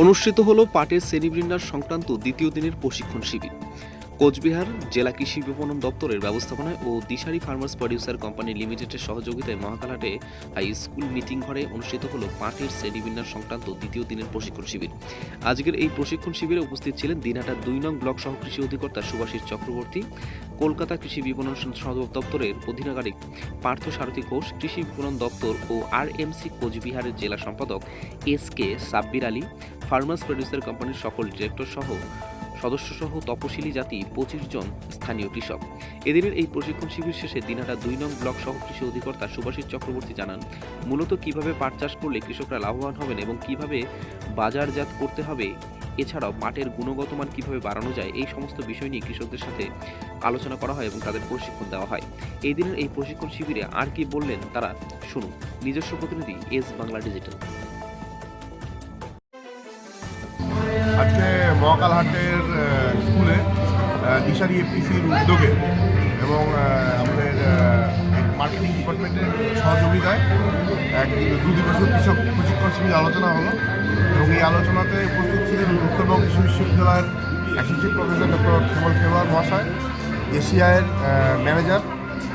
অনুষ্ঠিত হল পাটের শ্রেণীবিন্যাস সংক্রান্ত দ্বিতীয় দিনের প্রশিক্ষণ শিবির। কোচবিহার জেলা কৃষি বিপণন দপ্তরের ব্যবস্থাপনায় ও দিশারি ফার্মার্স প্রডিউসার কোম্পানি লিমিটেডের সহযোগিতায় মহাকালহাটে হাই স্কুল মিটিং ঘরে অনুষ্ঠিত হল পাটের শ্রেণীবিন্যাস সংক্রান্ত দ্বিতীয় দিনের প্রশিক্ষণ শিবির। আজকের এই প্রশিক্ষণ শিবিরে উপস্থিত ছিলেন দিনহাটা 2 নং ব্লক সহ কৃষি অধিকর্তা সুভাষিস চক্রবর্তী, কলকাতা কৃষি বিপণন দপ্তরের অধীনকারিক পার্থ সারথী ঘোষ, কৃষি বিপণন দপ্তর ও আরএমসি কোচবিহারের জেলা সম্পাদক SK Sabbir Ali, farmers producer কোম্পানির সকল ডিরেক্টর সহ সদস্যসহ তপশিলি জাতি 25 জন স্থানীয় কৃষক। এদিনের এই প্রশিক্ষণ শিবির শেষে দিনহাটা 2 নং ব্লক সহ কৃষি অধিকর্তা সুভাষিস চক্রবর্তী জানান, মূলত কিভাবে পাট চাষ করলে কৃষকরা লাভবান হবেন এবং কিভাবে বাজারজাত করতে হবে, এছাড়াও পাটের গুণগত মান কিভাবে বাড়ানো যায়, এই সমস্ত বিষয় নিয়ে কৃষকদের সাথে আলোচনা করা হয় এবং তাদের প্রশিক্ষণ দেওয়া হয়। এই দিনের এই প্রশিক্ষণ শিবিরে আর কি বললেন তারা শুনুন। নিজস্ব প্রতিনিধি এস বাংলা ডিজিটাল। আজকে মহাকালহাটের স্কুলে দিশারি এপিসির উদ্যোগে এবং আমাদের মার্কেটিং ডিপার্টমেন্টের সহযোগিতায় এক 2 দিবসীয় কৃষক প্রশিক্ষণ শিবির আলোচনা হলো এবং এই আলোচনাতে উপস্থিত ছিলেন উত্তরবঙ্গ কৃষি বিশ্ববিদ্যালয়ের অ্যাসোসিয়েট প্রফেসর ডক্টর কেবল খেলোয়াড় মহাশয়, এশিয়ার ম্যানেজার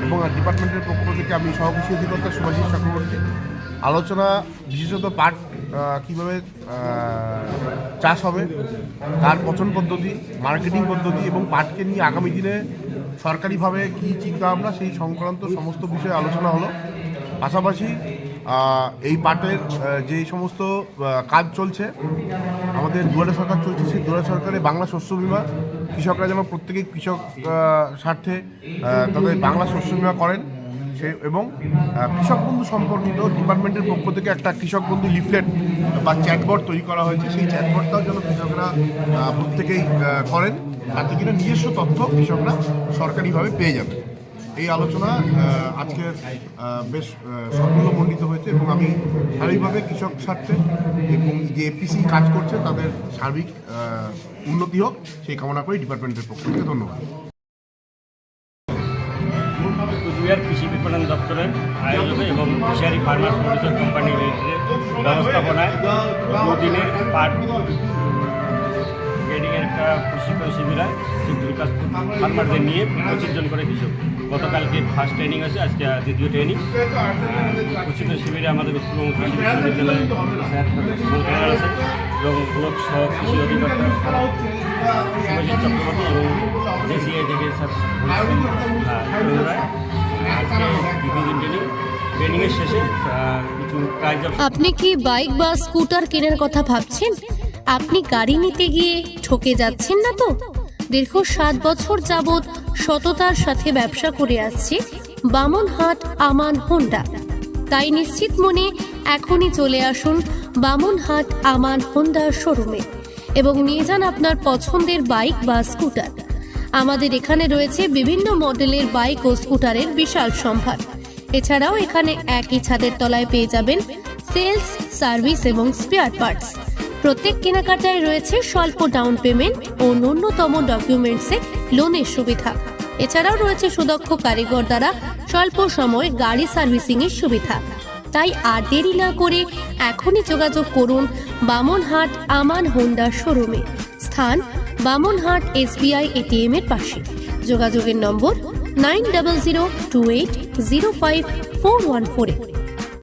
এবং ডিপার্টমেন্টের পক্ষ থেকে আমি সহকৃষি অধিকর্তা সুভাষিস চক্রবর্তী। আলোচনা বিশেষত পাট কীভাবে চাষ হবে, তার পচন পদ্ধতি, মার্কেটিং পদ্ধতি এবং পাটকে নিয়ে আগামী দিনে সরকারিভাবে কী চিন্তাভাবনা সেই সংক্রান্ত সমস্ত বিষয়ে আলোচনা হলো। পাশাপাশি এই পাটের যে সমস্ত কাজ চলছে, আমাদের দুয়ারে সরকার চলছে, সেই দুয়ারে সরকারে বাংলা শস্য বিমা, কৃষকরা যেন প্রত্যেকেই কৃষক স্বার্থে তাদের বাংলা শস্য বিমা করেন এবং কৃষক বন্ধু সম্পর্কিত ডিপার্টমেন্টের পক্ষ থেকে একটা কৃষক বন্ধু লিফলেট বা চ্যাটবোর্ড তৈরি করা হয়েছে, সেই চ্যাটবোর্ডটাও যেন কৃষকরা প্রত্যেকেই করেন, তাতে কিনা নিজস্ব তথ্য কৃষকরা সরকারিভাবে পেয়ে যাবে। এই আলোচনা আজকে বেশ সাফল্যমণ্ডিত হয়েছে এবং আমি সার্বিকভাবে কৃষক স্বার্থে এবং যে এপিসি কাজ করছে তাদের সার্বিক উন্নতি হোক সেই কামনা করি ডিপার্টমেন্টের পক্ষ থেকে। ধন্যবাদ। কোচবিহার কৃষি বিপণন দপ্তরের আয়োজনে এবং দিশারি ফার্মার্স প্রডিউসার কোম্পানি লিমিটেডের ব্যবস্থাপনায় 2 দিনের পাট ট্রেনিংয়ের একটা প্রশিক্ষণ শিবির হয়। ফার্মারদের নিয়ে 25 জন করে কৃষক। গতকালকে ফার্স্ট ট্রেনিং আছে, আজকে দ্বিতীয় ট্রেনিং। প্রশিক্ষণ শিবিরে আমাদের উত্তরবঙ্গ কৃষি বিশ্ববিদ্যালয়ে স্যার আছে এবং ব্লক সহ কৃষি অধিকর্তা সুভাষিস চক্রবর্তী এবং জেসিআই থেকে স্যার আজকে দ্বিতীয় দিন ট্রেনিংয়ের শেষে কিছু কাজ। আপনি কি বাইক বা স্কুটার কেনার কথা ভাবছেন? আপনি গাড়ি নিতে গিয়ে ঠকে যাচ্ছেন না তো? দীর্ঘ 7 বছর যাবৎ সততার সাথে ব্যবসা করে আসছে বামনহাট আমান হোন্ডা। তাই নিশ্চিত মনে এখনই চলে আসুন বামনহাট আমান হোন্ডা শোরুমে এবং নিয়ে যান আপনার পছন্দের বাইক বা স্কুটার। আমাদের এখানে রয়েছে বিভিন্ন মডেলের বাইক ও স্কুটারের বিশাল সম্ভার। এছাড়াও এখানে একই ছাদের তলায় পেয়ে যাবেন সেলস, সার্ভিস এবং স্পেয়ার পার্টস। প্রত্যেক কেনাকাটায় রয়েছে স্বল্প ডাউন পেমেন্ট ও ন্যূনতম ডকুমেন্টসে লোনের সুবিধা। এছাড়াও রয়েছে সুদক্ষ কারিগর দ্বারা স্বল্প সময়ে গাড়ি সার্ভিসিং এর সুবিধা। তাই আর দেরি না করে এখনই যোগাযোগ করুন বামনহাট আমান হোন্ডা শোরুমে। স্থান বামনহাট SBI ATM এর পাশে। যোগাযোগের নম্বর 9002805414।